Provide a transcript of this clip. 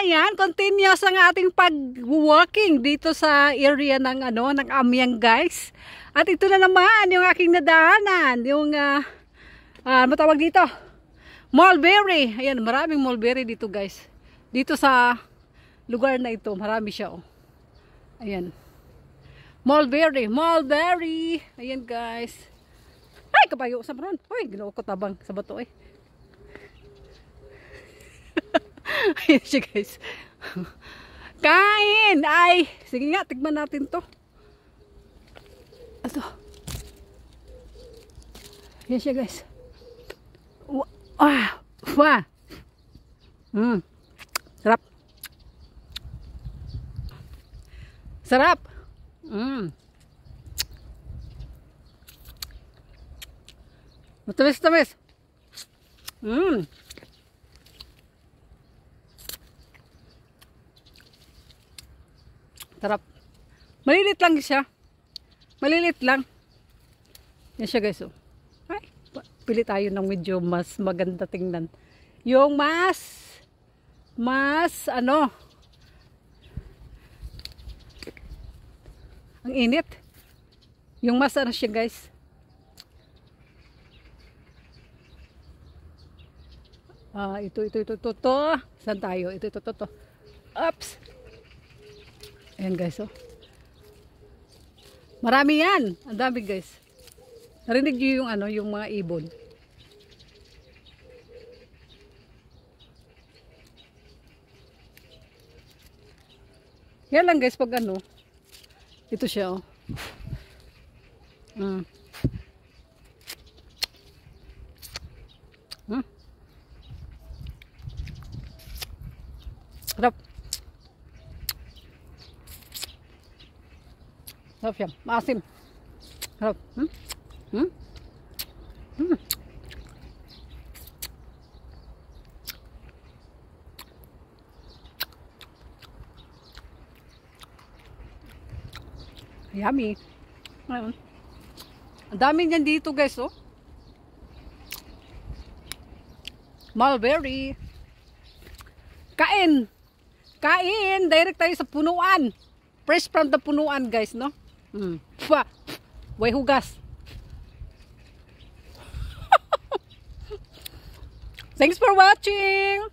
ayan, continuous ang ating pag-walking dito sa area ng ng Amiang, guys. At ito na naman yung aking nadaanan, yung matawag dito, mulberry. Ayan, maraming mulberry dito, guys. Dito sa lugar na ito, marami siya, oh. Ayan. Mulberry. Ayan, guys. Ay, kabayo sa maron. Uy, ginawa ko tabang sa bato, eh. Ayan siya, guys. Kain! Ay, sige nga, tigman natin to. Ito. Ayan siya, guys. Wow! Sarap. Sarap. Matamis. Sarap. Malilit lang siya. Malilit lang. Yan siya, guys, oh. Ay, pili tayo ng medyo mas maganda tingnan. Yung mas ang init. Yung mas siya, guys. Ito. Saan tayo? Ito. Oops. Ayan, guys, oh. Marami yan. Ang dami, guys. Narinig nyo yung yung mga ibon. Yan lang, guys, pag ito siya, oh. Sarap. Sarap siya. Maasim. Sarap. Yummy. Ang dami niyan dito, guys, oh. Mulberry. Kain. Direct tayo sa punuan. Fresh from the punuan, guys, no? Way hugas. Thanks for watching.